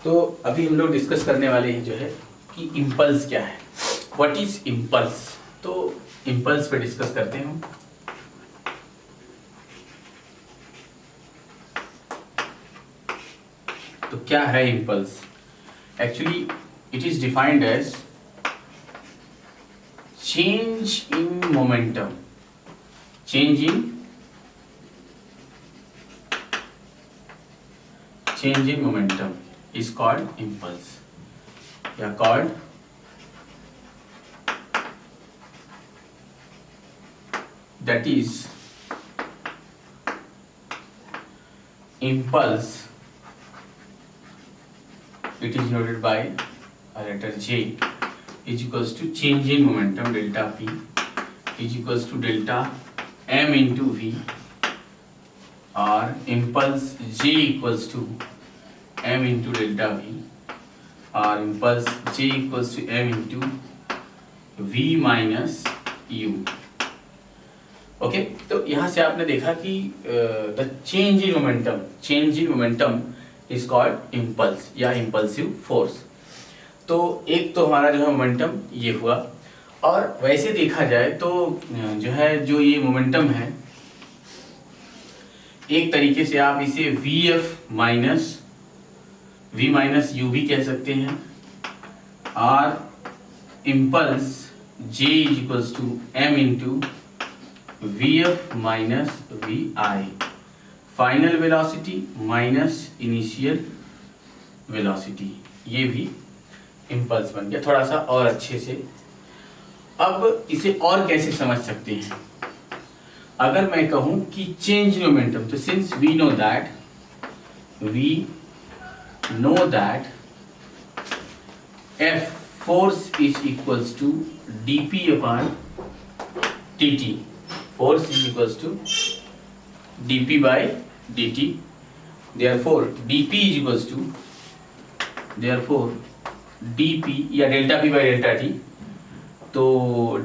तो अभी हम लोग डिस्कस करने वाले हैं जो है कि इम्पल्स क्या है, व्हाट इज इम्पल्स। तो इम्पल्स पे डिस्कस करते हैं हम। तो क्या है impulse? Actually it is defined as change in momentum, change in momentum is called impulse, या called that is impulse. It is noted by a letter J is equals to change in momentum delta P is equals to delta m into v, और impulse J equals to m into delta v, और impulse J equals to m into v minus u। Okay, तो यहाँ से आपने देखा कि the change in momentum is called impulse या impulsive force. तो एक तो हमारा जो है मोमेंटम ये हुआ, और वैसे देखा जाए तो जो है जो ये मोमेंटम है, एक तरीके से आप इसे वी माइनस यू भी कह सकते हैं, और impulse J is equals to m into v f minus v i, final velocity minus initial velocity, ये भी इम्पल्स बन गया थोड़ा सा और अच्छे से। अब इसे और कैसे समझ सकते हैं? अगर मैं कहूं कि चेंज इन मोमेंटम, तो since we know that F force is equals to dp upon dt, force is equals to dp by dt, therefore dp is equals to dp या delta p by delta t, तो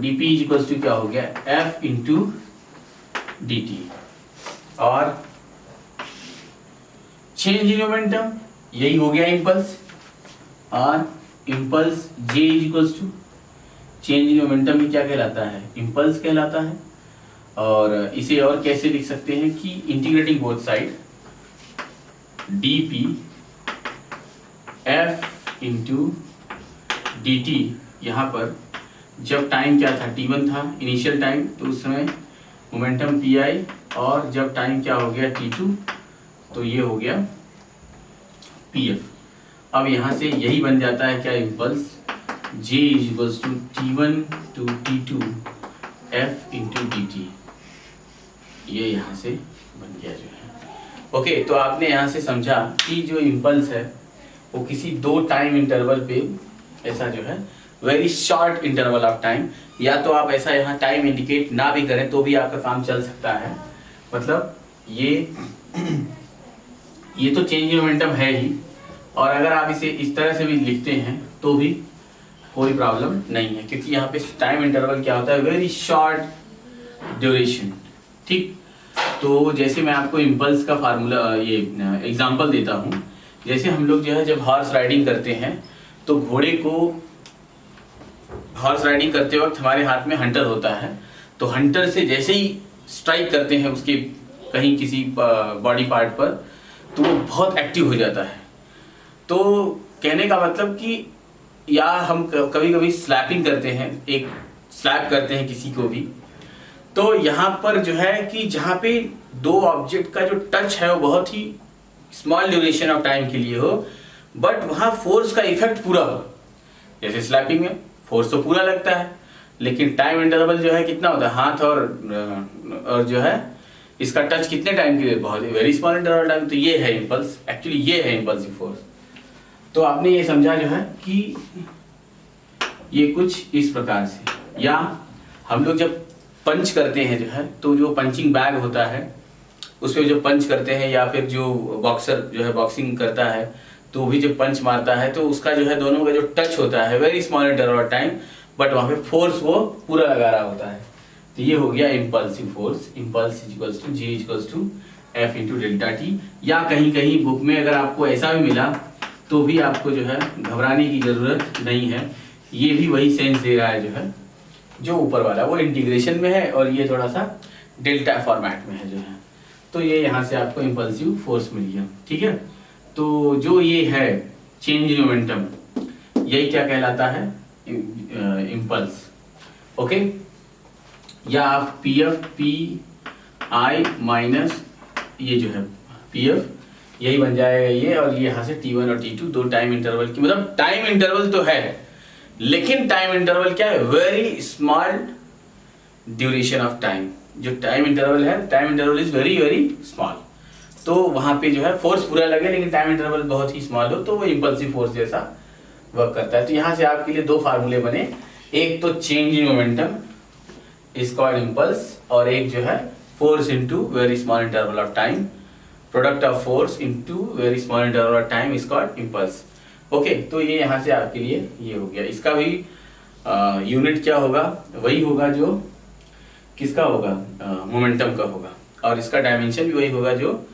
dp is equals to क्या हो गया, f into dt, और change in momentum यही हो गया impulse, और impulse j is equals to change in momentum ही क्या कहलाता है, इम्पल्स कहलाता है। और इसे और कैसे लिख सकते हैं कि integrating both side dp f into dt, यहाँ पर जब टाइम क्या था, t1 था इनिशियल टाइम, तो उस समय मोमेंटम pi, और जब टाइम क्या हो गया t2, तो ये हो गया pf। अब यहाँ से यही बन जाता है क्या, impulse j is equals to t1 to t2 f into dt, ये यहाँ से बन गया जो है। ओके, तो आपने यहाँ से समझा कि जो इम्पल्स है वो किसी दो टाइम इंटरवल पे ऐसा जो है very short interval of time, या तो आप ऐसा यहाँ टाइम इंडिकेट ना भी करें तो भी आपका काम चल सकता है। मतलब ये तो चेंज इन मोमेंटम है ही, और अगर आप इसे इस तरह से भी लिखते हैं तो भी कोई प्रॉब्लम नहीं है, क्योंकि यहाँ पे टाइम इंटरवल क्या होता है, वेरी शॉर्ट ड्यूरेशन। ठीक, तो जैसे मैं आपको इम्पल्स का फार्मूला ये एग्जांपल देता हूँ। जैसे हम लोग जो है जब हॉर्स राइडिंग करते हैं, तो घोड़े को हॉर्स राइडिंग करते वक्त हमारे हाथ में हंटर होता है, तो हंटर से जैसे ही स्ट्राइक करते हैं उसके कहीं किसी बॉडी पार्ट पर, तो वो बहुत एक्टिव हो जाता है। तो कहने का मतलब कि या हम कभी कभी स्लैपिंग करते हैं, एक स्लैप करते हैं किसी को भी, तो यहाँ पर जो है कि जहाँ पे दो ऑब्जेक्ट का जो टच है वो बहुत ही स्मॉल ड्यूरेशन ऑफ टाइम के लिए हो, बट वहाँ फोर्स का इफेक्ट पूरा हो। जैसे स्लैपिंग में फोर्स तो पूरा लगता है, लेकिन टाइम इंटरवल जो है कितना होता है, हाथ और जो है इसका टच कितने टाइम के लिए, बहुत वेरी स्मॉल इंटरवल टाइम। तो ये है इम्पल्स, एक्चुअली ये है इम्पल्सिव फोर्स। तो आपने ये समझा जो है कि ये कुछ इस प्रकार से, या हम लोग जब पंच करते हैं जो है, तो जो पंचिंग बैग होता है उसमें जो पंच करते हैं, या फिर जो बॉक्सर जो है बॉक्सिंग करता है तो भी जब पंच मारता है तो उसका जो है दोनों का जो टच होता है very small interval time, but वहाँ पे फोर्स वो पूरा लगा रहा होता है। तो ये हो गया impulsive force. Impulse is equals to J is equals to F into delta t, या कहीं कहीं बुक में अगर आपको ऐसा भी मिला तो भी आपको जो है घबराने की ज़रूरत नहीं है। ये भी वही सेंस दे रहा है जो है, जो ऊपर वाला वो इंटीग्रेशन में है और ये थोड़ा सा डेल्टा फॉर्मेट में है जो है। तो ये यहाँ से आपको इम्पल्सिव फोर्स मिल गया, ठीक है। तो जो ये है चेंज इन मोमेंटम, यही क्या कहलाता है, इम्पल्स। ओके, या आप P F P I minus ये जो है पी एफ, यही बन जाएगा ये, और ये यहाँ से T1 और T2 दो टाइम इंटरवल की, मतलब टाइम इंटरवल तो है लेकिन टाइम इंटरवल क्या है, very small duration of time. जो टाइम इंटरवल है, time interval is very very small, तो वहां पे जो है फोर्स पूरा लगे लेकिन टाइम इंटरवल बहुत ही स्मॉल हो, तो वो इम्पल्सिव फोर्स जैसा वर्क करता है। तो यहाँ से आपके लिए दो फार्मूले बने, एक तो change in momentum is called impulse, और एक जो है force into very small interval of time, product of force into very small interval of time is called impulse. Okay, तो ये यहाँ से आपके लिए ये हो गया। इसका भी यूनिट क्या होगा, वही होगा जो किसका होगा, मोमेंटम का होगा, और इसका डायमेंशन भी वही होगा जो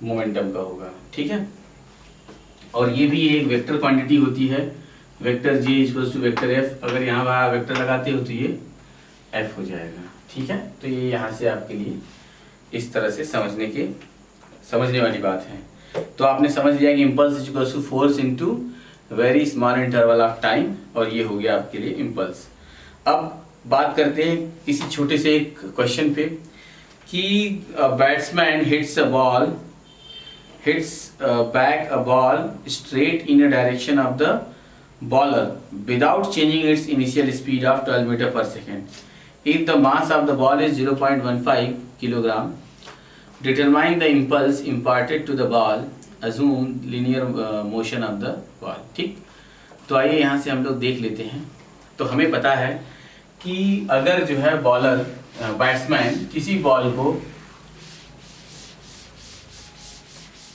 मोमेंटम का होगा, ठीक है। और ये भी एक वेक्टर क्वांटिटी होती है, vector G equals to vector F, अगर यहाँ वहाँ वेक्टर लगाते हो तो ये एफ हो जाएगा, ठीक है। तो ये यहाँ से आपके लिए इस तरह से समझने वाली बात है। तो आपने समझ लिया कि impulse equals to force into very small interval of time, और ये हो गया आपके लिए इम्पल्स। अब बात करते हैं किसी छोटे से एक क्वेश्चन पे कि batsman hits back a ball straight in a direction of the bowler without changing its initial speed of 12 meter per second. If the mass of the ball is 0.15 kilogram, determine the impulse imparted to the ball. Assume linear motion of the ball. ठीक, तो आइए यहाँ से हम लोग देख लेते हैं। तो हमें पता है कि अगर जो है बॉलर बैट्समैन किसी बॉल को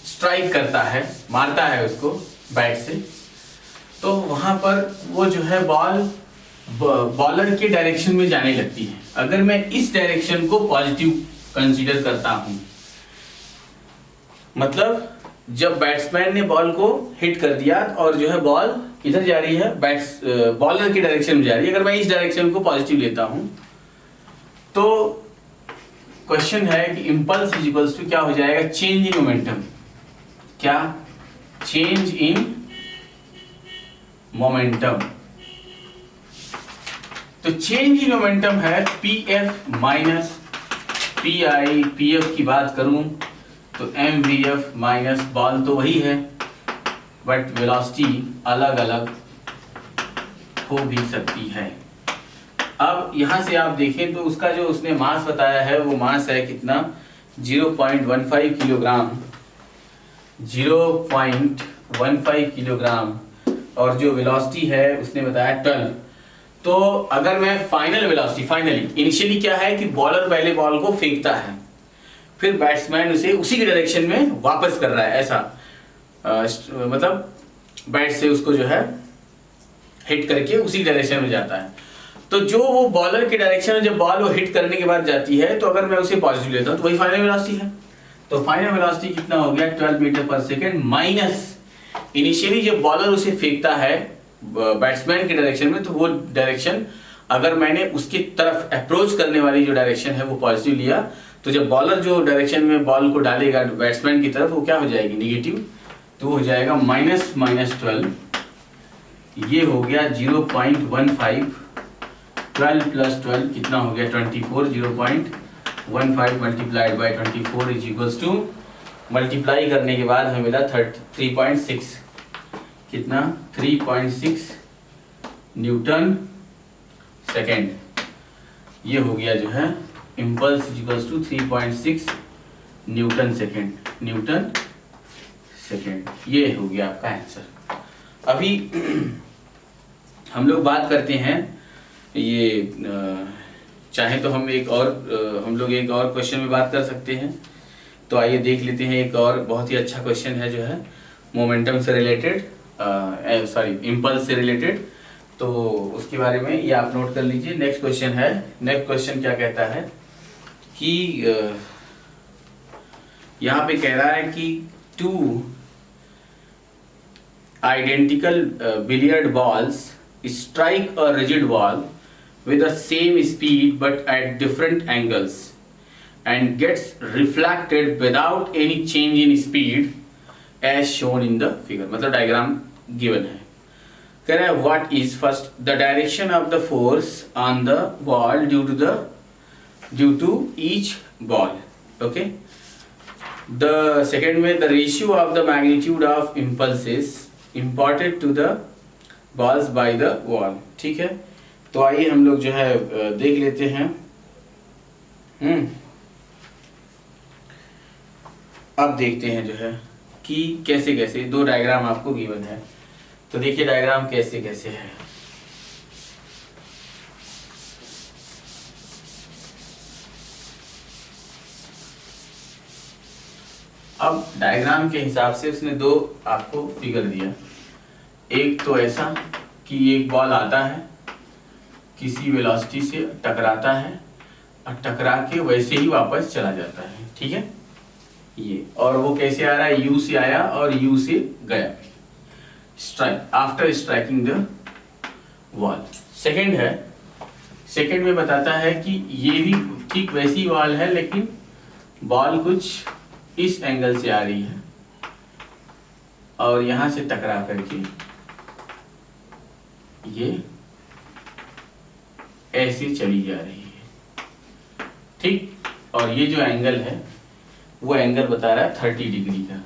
स्ट्राइक करता है, मारता है उसको बैट से, तो वहां पर वो जो है बॉल बॉलर के डायरेक्शन में जाने लगती है। अगर मैं इस डायरेक्शन को पॉजिटिव कंसीडर करता हूं, मतलब जब बैट्समैन ने बॉल को हिट कर दिया और जो है बॉल किधर जा रही है, बॉलर की डायरेक्शन में जा रही है, अगर मैं इस डायरेक्शन को पॉजिटिव लेता हूं तो क्वेश्चन है कि इम्पल्स इज इक्वल्स टू क्या हो जाएगा, चेंज इन मोमेंटम। क्या, चेंज इन मोमेंटम। तो चेंज इन मोमेंटम है p f minus P i, p f की बात करूं तो m v f minus, ball तो वही है बट वेलोसिटी अलग अलग हो भी सकती है। अब यहां से आप देखें तो उसका जो उसने मास बताया है वो मास है कितना, 0.15 किलोग्राम, 0.15 किलोग्राम, और जो वेलोसिटी है उसने बताया 12। तो अगर मैं फाइनल वेलोसिटी, फाइनली इनिशियली क्या है कि बॉलर पहले बॉल को फेंकता है, फिर बैट्समैन उसे उसी के डायरेक्शन में वापस कर रहा है, ऐसा मतलब बैट से उसको जो है हिट करके उसी डायरेक्शन में जाता है। तो जो वो बॉलर के डायरेक्शन में जब बॉल वो हिट करने के बाद जाती है, तो अगर मैं उसे पॉजिटिव लेता हूं तो वही फाइनल वेलोसिटी है। तो फाइनल वेलोसिटी कितना हो गया, 12 मीटर पर सेकेंड, माइनस इनिशियली जब बॉलर उसे फेंकता है बैट्समैन के डायरेक्शन में, तो वो डायरेक्शन अगर मैंने उसकी तरफ अप्रोच करने वाली जो डायरेक्शन है वो पॉजिटिव लिया, तो जब बॉलर जो डायरेक्शन में बॉल को डालेगा बैट्समैन की तरफ, वो क्या हो जाएगी, निगेटिव, तो हो जाएगा -12। ये हो गया 0.15, 12 प्लस 12 कितना हो गया 24, 0.15 multiplied by 24 is equals to, multiply करने के बाद हमें मिला 3.6, कितना 3.6 न्यूटन सेकेंड। ये हो गया जो है impulse is equals to 3.6 newton second, newton second. ये हो गया आपका आंसर। अभी हम लोग बात करते हैं, ये चाहे तो हम लोग एक और क्वेश्चन में बात कर सकते हैं। तो आइए देख लेते हैं, एक और बहुत ही अच्छा क्वेश्चन है जो है मोमेंटम से रिलेटेड, इम्पल्स से रिलेटेड, तो उसके बारे में ये आप नोट कर लीजिए। नेक्स्ट क्वेश्चन है, नेक्स्ट क्वेश्चन क्या कहता है कि यहाँ पे कह रहा है कि 2 identical billiard balls strike a rigid wall with the same speed but at different angles and gets reflected without any change in speed as shown in the figure. मतलब डायग्राम गिवन है. कह रहा है what is first the direction of the force on the wall due to each ball. Okay. The second में the ratio of the magnitude of impulses imparted to the balls by the wall. ठीक है. तो आइए हम लोग जो है देख लेते हैं. अब देखते हैं जो है कि कैसे कैसे दो डायग्राम आपको गिवन है. तो देखिए डायग्राम कैसे कैसे है. अब डायग्राम के हिसाब से उसने दो आपको फिगर दिया. एक तो ऐसा कि एक बॉल आता है, किसी वेलोसिटी से टकराता है और टकरा के वैसे ही वापस चला जाता है. ठीक है. ये और वो कैसे आ रहा है, यू से आया और यू से गया. Strike after striking the wall. Second है, सेकंड में बताता है कि ये भी ठीक वैसी वॉल है लेकिन बॉल कुछ इस एंगल से आ रही है और यहां से टकरा करके ये ऐसे चली जा रही है. ठीक. और ये जो एंगल है वो एंगल बता रहा है 30 डिग्री का.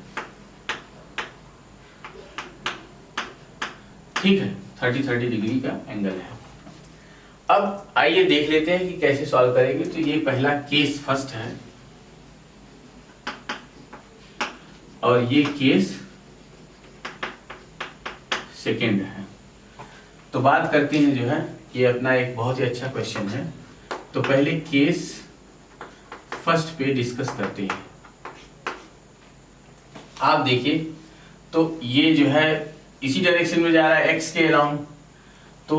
ठीक है. 30 डिग्री का एंगल है. अब आइए देख लेते हैं कि कैसे सॉल्व करेंगे. तो ये पहला केस फर्स्ट है और ये केस सेकंड है. तो बात करते हैं जो है, ये अपना एक बहुत ही अच्छा क्वेश्चन है. तो पहले केस फर्स्ट पे डिस्कस करते हैं. आप देखिए तो ये जो है इसी डायरेक्शन में जा रहा है एक्स के अलाउंग. तो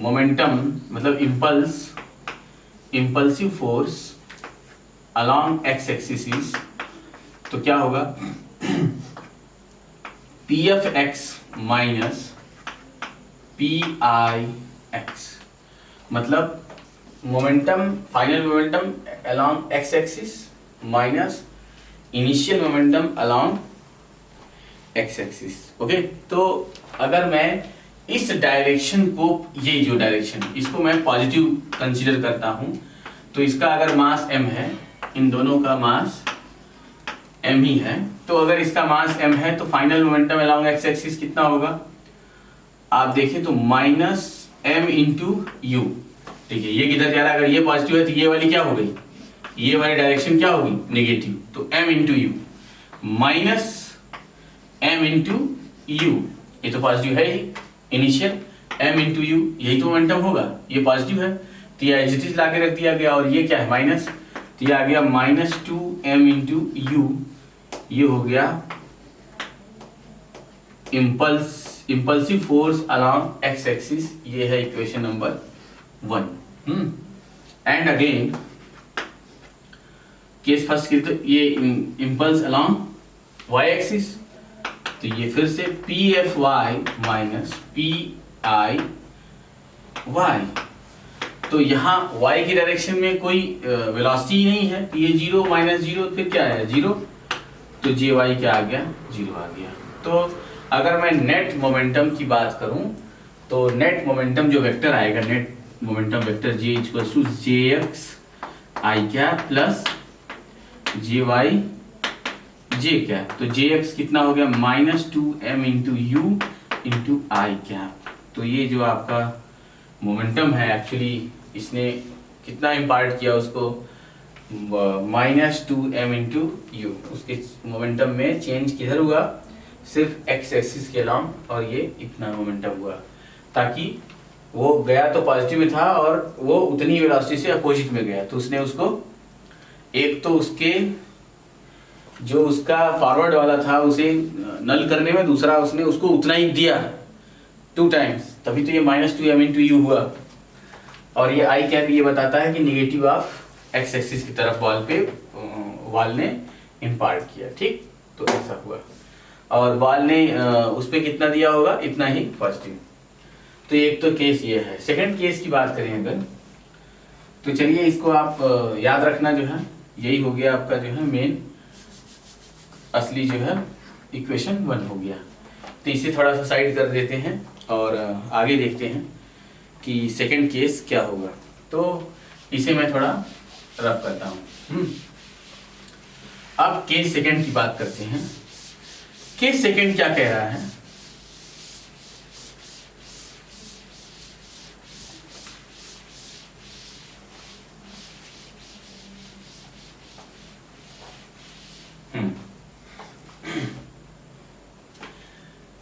मोमेंटम मतलब impulsive force along X axis. तो क्या होगा, P F X minus P I X. मतलब momentum, final momentum along X axis minus initial momentum along X axis. Okay. तो अगर मैं इस डायरेक्शन को, ये जो डायरेक्शन इसको मैं पॉजिटिव कंसीडर करता हूं तो इसका अगर मास m है, इन दोनों का मास m ही है. तो अगर इसका मास m है तो final momentum along X axis कितना होगा, आप देखें तो माइनस m इंटू यू. ठीक है. ये किधर जा रहा है, अगर ये पॉजिटिव है तो ये वाली क्या हो गई, ये वाली डायरेक्शन क्या होगी, नेगेटिव. तो m into you minus m into you. ये तो पॉजिटिव है ही इनिशियल. m इंटू यू यही तो मोमेंटम होगा, ये पॉजिटिव है तो ये एज इट इज लाके रख दिया गया. और ये क्या है, माइनस. तो ये आ गया -2m इंटू यू. ये हो गया impulsive force along X axis. ये है equation number 1. And again case first की, तो ये इम्पल्स अलोंग वाई एक्सिस. तो ये फिर से p f y minus P i y. तो यहाँ y की डायरेक्शन में कोई वेलोसिटी नहीं है, ये 0 माइनस 0 फिर क्या है 0. तो जे वाई क्या आ गया, 0 आ गया. तो अगर मैं नेट मोमेंटम की बात करूं तो नेट मोमेंटम जो वेक्टर आएगा, net momentum vector J equal to J x I cap plus J Y J cap. तो जे एक्स कितना हो गया, -2m इंटू यू इंटू आई कैप. तो ये जो आपका मोमेंटम है एक्चुअली इसने कितना इम्पार्ट किया उसको, -2m इंटू यू. उसके मोमेंटम में चेंज किधर हुआ, सिर्फ एक्स एक्सिस के अलाउंग. और ये इतना मोमेंटम हुआ ताकि वो गया तो पॉजिटिव में था और वो उतनी वेलोसिटी से अपोजिट में गया. तो उसने उसको एक तो उसके जो उसका फॉरवर्ड वाला था उसे नल करने में, दूसरा उसने उसको उतना ही दिया 2 टाइम्स. तभी तो ये -2m इंटू यू हुआ. और ये आई कैप ये बताता है कि निगेटिव ऑफ एक्स एक्सिस की तरफ वॉल ने इम्पार्ट किया. ठीक. तो ऐसा हुआ. और बॉल ने उस पर कितना दिया होगा, इतना ही पॉजिटिव। तो एक तो केस ये है। सेकंड केस की बात करें अगर, तो चलिए इसको आप याद रखना जो है, यही हो गया आपका जो है मेन असली जो है इक्वेशन 1 हो गया। तो इसे थोड़ा सा साइड कर देते हैं और आगे देखते हैं कि सेकंड केस क्या होगा। तो इसे मैं थोड़ा रफ करता हूँ। अब केस सेकंड की बात करते हैं। केस सेकंड क्या कह रहा है,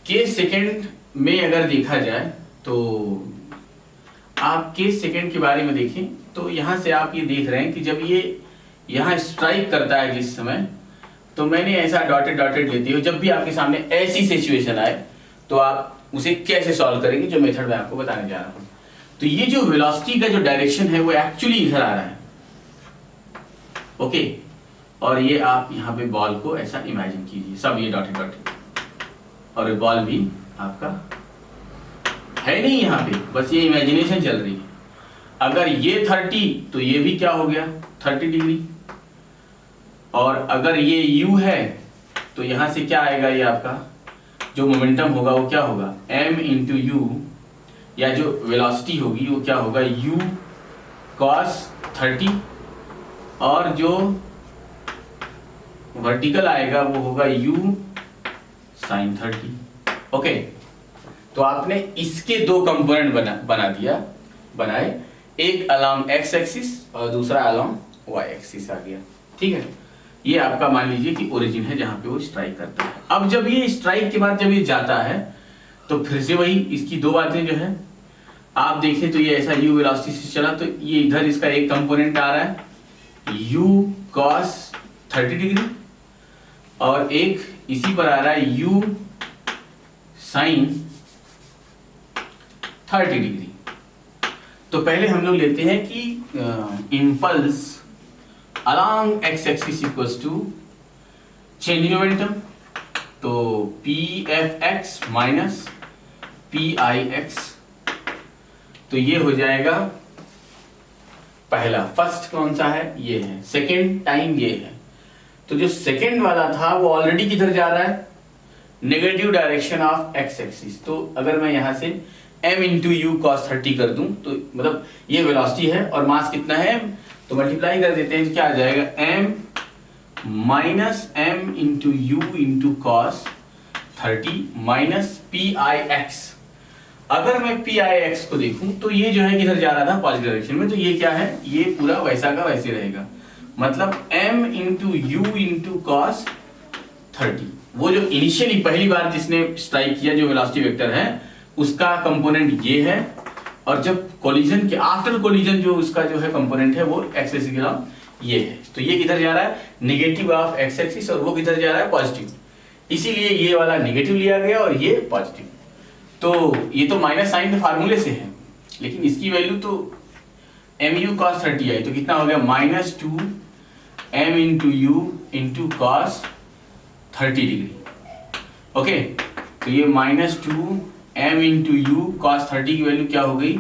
केस सेकंड में अगर देखा जाए तो आप केस सेकंड के बारे में देखें तो यहां से आप ये देख रहे हैं कि जब ये यहां स्ट्राइक करता है जिस समय, तो मैंने ऐसा डॉटेड डॉटेड लेते हो, जब भी आपके सामने ऐसी सिचुएशन आए तो आप उसे कैसे सॉल्व करेंगे, जो मेथड मैं आपको बताने जा रहा हूं। तो ये जो वेलोसिटी का जो डायरेक्शन है वो एक्चुअली इधर आ रहा है, ओके। और ये आप यहाँ पे बॉल को ऐसा इमेजिन कीजिए, सब ये डॉटेड डॉटेड, और बॉल भी आपका है नहीं यहाँ पे, बस ये इमेजिनेशन चल रही है। अगर ये 30 तो ये भी क्या हो गया 30 डिग्री, और अगर ये u है तो यहां से क्या आएगा, ये आपका जो मोमेंटम होगा वो क्या होगा m इंटू यू, या जो वेलोसिटी होगी वो क्या होगा u cos 30, और जो वर्टिकल आएगा वो होगा u sin 30, ओके। तो आपने इसके दो कंपोनेंट बनाए, एक अलोंग x एक्सिस और दूसरा अलोंग y एक्सिस आ गया, ठीक है। ये आपका मान लीजिए कि ओरिजिन है जहां पे वो स्ट्राइक करता है। अब जब ये स्ट्राइक के बाद जब ये जाता है तो फिर से वही इसकी दो बातें जो है आप देखें, तो ये ऐसा u वेलोसिटी से चला, तो ये इधर इसका एक कंपोनेंट आ रहा है u cos 30 डिग्री, और एक इसी पर आ रहा है u sin 30 डिग्री। तो पहले हम लोग लेते हैं कि impulse along x axis equals to change in momentum, तो pfx minus pix, तो ये हो जाएगा पहला। फर्स्ट कौन सा है, ये है। सेकेंड टाइम ये है। तो जो सेकेंड वाला था वो ऑलरेडी किधर जा रहा है, negative direction of x axis. तो अगर मैं यहां से m इंटू यू कॉस 30 कर दूं तो मतलब ये वेलोसिटी है और मास कितना है, तो मल्टीप्लाई कर देते हैं, क्या आ जाएगा m minus m into u into cos 30 minus P I x. अगर मैं पी आई एक्स को देखूं तो ये जो है किधर जा रहा था, पॉजिटिव डायरेक्शन में, तो ये क्या है, ये पूरा वैसा का वैसे रहेगा। मतलब m into u into cos 30, वो जो इनिशियली पहली बार जिसने स्ट्राइक किया जो वेलोसिटी वेक्टर है उसका कंपोनेंट ये है, और जब कोलिजन के आफ्टर कोलिजन जो उसका जो है कंपोनेंट है वो एक्स एक्सिस के नाम ये है। तो ये किधर जा रहा है, नेगेटिव ऑफ एक्स एक्सिस, और वो किधर जा रहा है, पॉजिटिव। इसीलिए ये वाला नेगेटिव लिया गया और ये पॉजिटिव। तो ये तो माइनस साइन फार्मूले से है, लेकिन इसकी वैल्यू तो एम यू कॉस 30 आई, तो कितना हो गया -2 m into u into cos 30 degree, okay. तो ये -2 m इंटू यू कॉस 30 की वैल्यू क्या हो गई,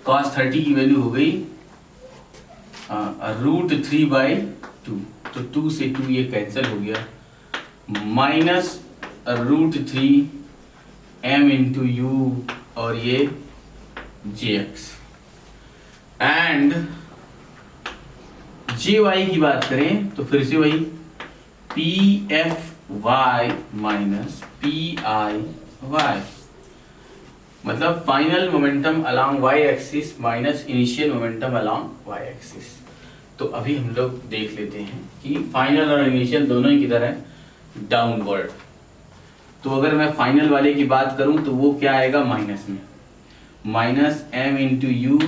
कॉस 30 की वैल्यू हो गई √3/2, तो 2 से 2 ये कैंसिल हो गया, -√3 m इंटू यू और ये jx। एंड jy की बात करें तो फिर से वही pfy माइनस piy, मतलब final momentum along y axis minus initial momentum along y axis. तो अभी हम लोग देख लेते हैं कि फाइनल और इनिशियल दोनों ही किधर है, डाउनवर्ड। तो अगर मैं फाइनल वाले की बात करूं तो वो क्या आएगा, माइनस में, minus m into u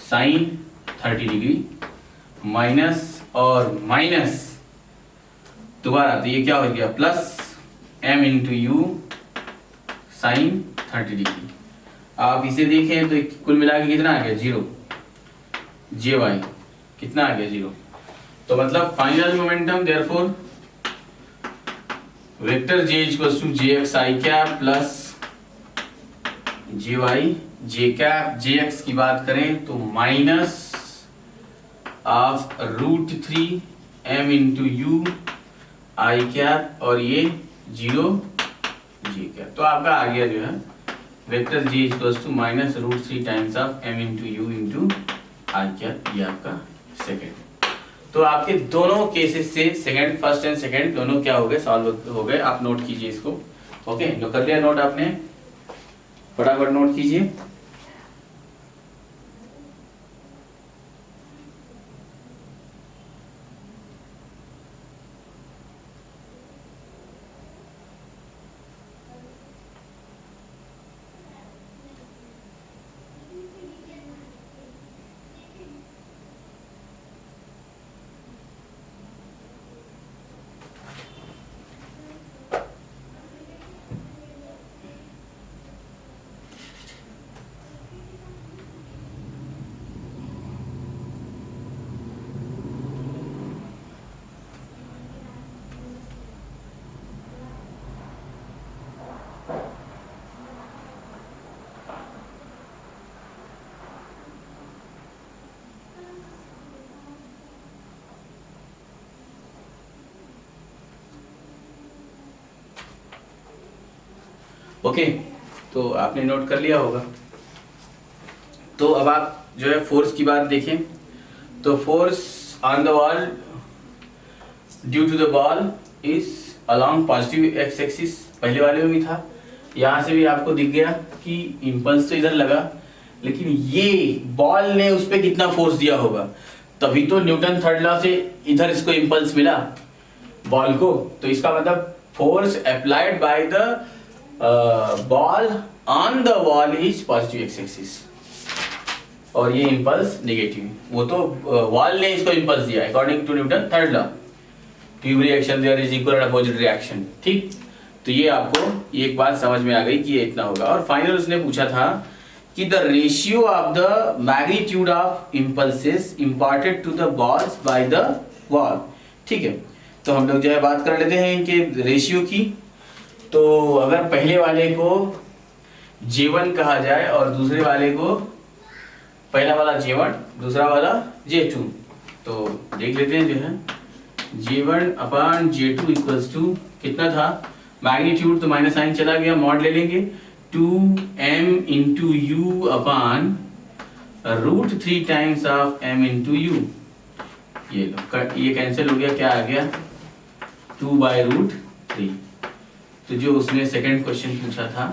sine 30 degree, minus और माइनस दोबारा, तो ये क्या हो गया plus m into u sine 30 degree. आप इसे देखें तो कुल मिला के कितना आ गया, 0। jy कितना आ गया, 0। तो मतलब final momentum therefore vector J equals to J x I cap plus J Y J cap. J X की बात करें तो minus of √3 m into u I cap और ये 0 जी कैप। तो आपका आ गया जो है vector J equals to minus √3 times of m into u into I cap. ये आपका सेकेंड। तो आपके दोनों केसेस से सेकंड, फर्स्ट एंड सेकंड दोनों क्या हो गए, सॉल्व हो गए। आप नोट कीजिए इसको। ओके, जो कर लिया नोट आपने, फटाफट नोट कीजिए। ओके, तो आपने नोट कर लिया होगा। तो अब आप जो है फोर्स की बात देखें तो force on the wall due to the ball is along positive x axis, पहले वाले में भी था। यहाँ से भी आपको दिख गया कि इम्पल्स तो इधर लगा, लेकिन ये बॉल ने उस पर कितना फोर्स दिया होगा, तभी तो न्यूटन थर्ड लॉ से इधर इसको इम्पल्स मिला बॉल को। तो इसका मतलब force applied by the ball on the wall is positive x axis और ये इम्पल्स नेगेटिव। वो तो वॉल ने इसको इम्पल्स दिया according to Newton third law, ट्यूब reaction there is equal and opposite reaction. ठीक, तो ये आपको एक बात समझ में आ गई कि ये इतना होगा। और फाइनल उसने पूछा था कि the ratio of the magnitude of impulses imparted to the balls by the wall. ठीक है, तो हम लोग जो है बात कर लेते हैं इनके रेशियो की। तो अगर पहले वाले को J1 कहा जाए और दूसरे वाले को, पहला वाला J1 दूसरा वाला J2, तो देख लेते हैं जो है J1 upon J2 equals to कितना था, मैग्नीट्यूड तो माइनस साइन चला गया, मॉड ले लेंगे 2m into you upon √3 times of m into you. ये लो, ये कैंसिल हो गया, क्या आ गया 2/√3। तो जो उसने सेकंड क्वेश्चन पूछा था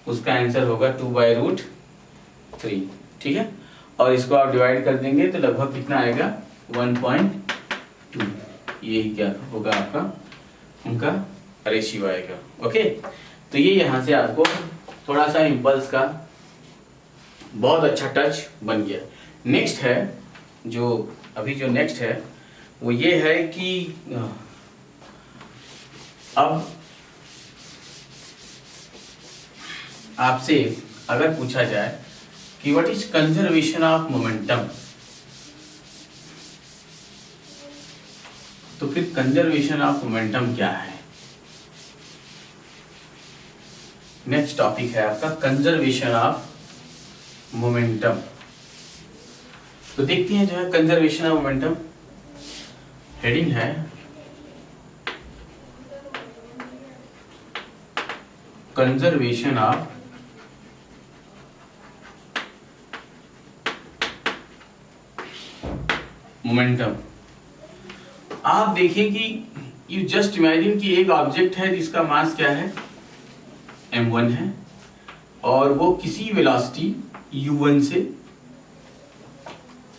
उसका आंसर होगा 2/√3। ठीक है, और इसको आप डिवाइड कर देंगे तो लगभग कितना आएगा 1.2। यही क्या होगा आपका उनका रेशियो आएगा। ओके, तो ये यहाँ से आपको थोड़ा सा इम्पल्स का बहुत अच्छा टच बन गया। नेक्स्ट है जो अभी जो नेक्स्ट है वो ये है कि अब आपसे अगर पूछा जाए कि what is conservation of momentum, तो फिर कंजर्वेशन ऑफ मोमेंटम क्या है। नेक्स्ट टॉपिक है आपका कंजर्वेशन ऑफ मोमेंटम। तो देखते हैं जो है कंजर्वेशन ऑफ मोमेंटम, हेडिंग है कंजर्वेशन ऑफ मोमेंटम। आप देखिए कि यू जस्ट इमेजिन कि एक ऑब्जेक्ट है जिसका मास क्या है m1 है और वो किसी वेलोसिटी u1 से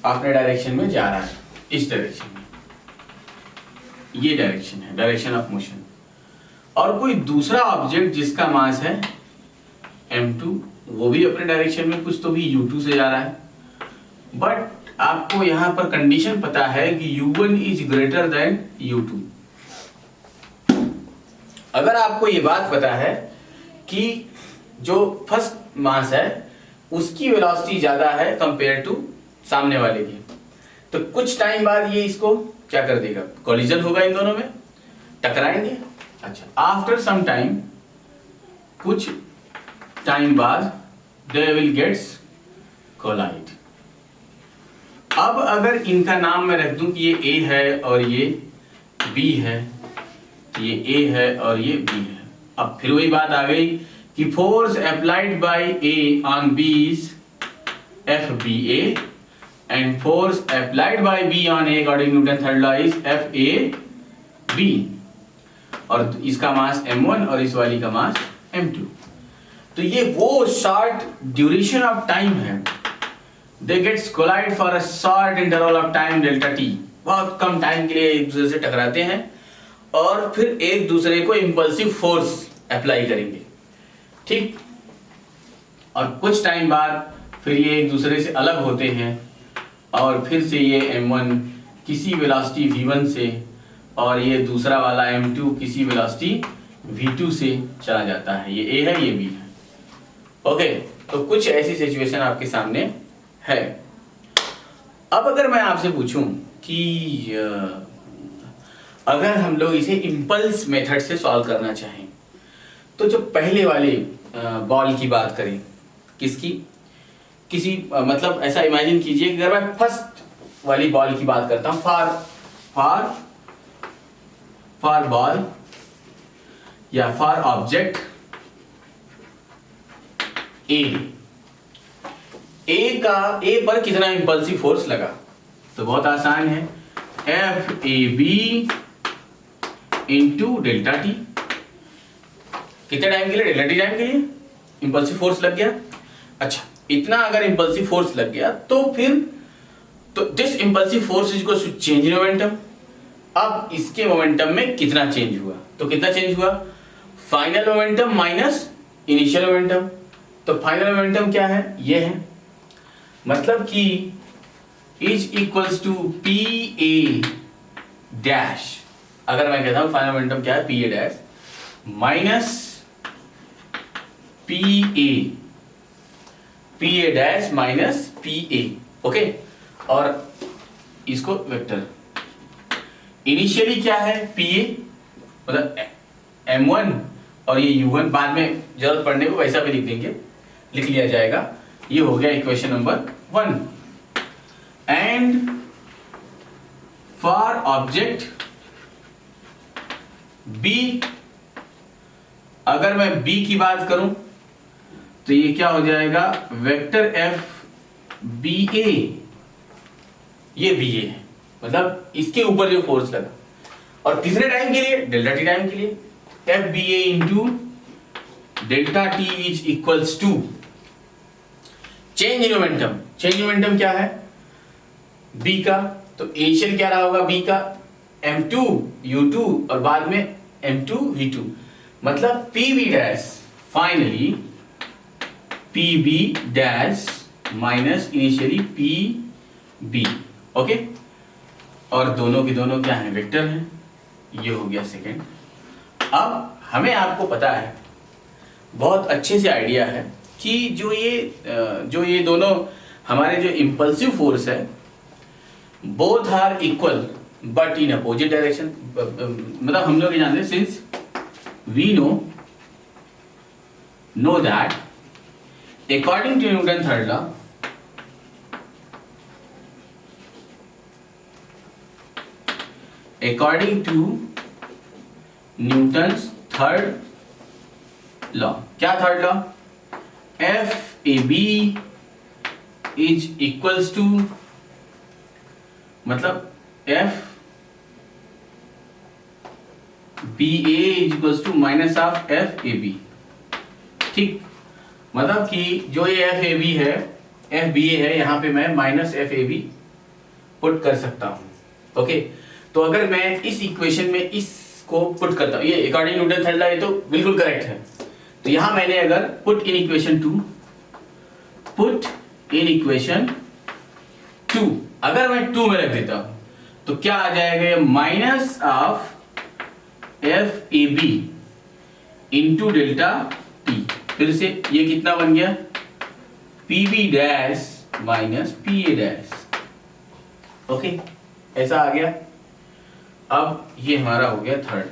अपने डायरेक्शन में जा रहा है, इस डायरेक्शन में, ये डायरेक्शन है, डायरेक्शन ऑफ मोशन। और कोई दूसरा ऑब्जेक्ट जिसका मास है m2 वो भी अपने डायरेक्शन में कुछ तो भी u2 से जा रहा है, बट आपको यहां पर कंडीशन पता है कि u1 is greater than u2। अगर आपको ये बात पता है कि जो फर्स्ट मास है उसकी वेलोसिटी ज्यादा है कंपेयर टू सामने वाले की, तो कुछ टाइम बाद ये इसको क्या कर देगा, कोलिजन होगा, इन दोनों में टकराएंगे। अच्छा, आफ्टर सम टाइम, कुछ टाइम बाद दे विल गेट्स कोलाइड। अब अगर इनका नाम मैं रख दूं कि ये ए है और ये बी है, ये ए है और ये बी है। अब फिर वही बात आ गई कि force applied by A on B is F B A and force applied by B on A according Newton third law is F A B, और इसका मास m1 और इस वाली का मास m2। तो ये वो शॉर्ट ड्यूरेशन ऑफ टाइम है, they gets collide for a short interval of time delta t, बहुत कम टाइम के लिए एक दूसरे से टकराते हैं और फिर एक दूसरे को इंपल्सिव फोर्स अप्लाई करेंगे, ठीक। और कुछ टाइम बाद फिर ये एक दूसरे से अलग होते हैं और फिर से ये m1 किसी वेलोसिटी v1 से और ये दूसरा वाला m2 किसी वेलोसिटी v2 से चला जाता है। ये a है, ये b है। ओके, तो कुछ ऐसी सिचुएशन आपके सामने है। अब अगर मैं आपसे पूछूं कि अगर हम लोग इसे इंपल्स मेथड से सॉल्व करना चाहें, तो जो पहले वाले बॉल की बात करें, किसकी, किसी मतलब ऐसा इमेजिन कीजिए कि अगर मैं फर्स्ट वाली बॉल की बात करता हूं, फॉर बॉल या फॉर ऑब्जेक्ट ए पर कितना इंपल्सिव फोर्स लगा, तो बहुत आसान है, F A B into delta t. कितने टाइम के लिए? डेल्टा टी टाइम के लिए इंपल्सिव फोर्स लग गया। अच्छा, इतना अगर इंपल्सिव फोर्स लग गया तो फिर तो this impulsive force is equal to change in momentum. अब इसके मोमेंटम में कितना चेंज हुआ, तो कितना चेंज हुआ, final momentum minus initial momentum. तो फाइनल मोमेंटम क्या है, ये है, मतलब कि is equals to p A dash. अगर मैं कहता हूं फाइनल मोमेंटम क्या है, p A dash minus p A dash minus p A. Okay, और इसको वेक्टर इनिशियली क्या है, पी ए मतलब m1 और ये u1, बाद में जरूरत पड़ने को वैसा भी लिख लिया जाएगा। ये हो गया equation number 1। And for object B, अगर मैं B की बात करूं तो ये क्या हो जाएगा, वेक्टर एफ बी ए, ये बी ए है, मतलब इसके ऊपर जो फोर्स लगा। और तीसरे टाइम के लिए, डेल्टा टी टाइम के लिए, F B A into delta t is equals to change in momentum. Change in momentum क्या है, बी का, तो इनिशियल क्या रहा होगा बी का, m2 u2 और बाद में m2 v2, मतलब pb dash finally pb dash minus initially pb। Okay, और दोनों के दोनों क्या है, वेक्टर हैं। ये हो गया सेकेंड। अब हमें आपको पता है, बहुत अच्छे से आइडिया है कि जो ये दोनों हमारे जो इंपल्सिव फोर्स है, both are equal but in opposite direction. मतलब हम लोग ये जानते हैं, since we know that according to Newton third law, according to Newton's third law, क्या third law, F A B is equals to, मतलब F B A is equals to minus of F A B. ठीक, मतलब कि जो ये F A B है, F B A है, यहां पे मैं minus F A B put कर सकता हूं। ओके, तो अगर मैं इस इक्वेशन में इसको पुट करता हूं, ये अकॉर्डिंग न्यूटन थर्ड लॉ, ये तो बिल्कुल करेक्ट है। तो यहां मैंने अगर पुट इन इक्वेशन 2, अगर मैं 2 में रख देता हूं तो क्या आ जाएगा, minus of F A B into delta t. फिर से ये कितना बन गया, p B dash minus p A dash. Okay, ऐसा आ गया। अब ये हमारा हो गया थर्ड।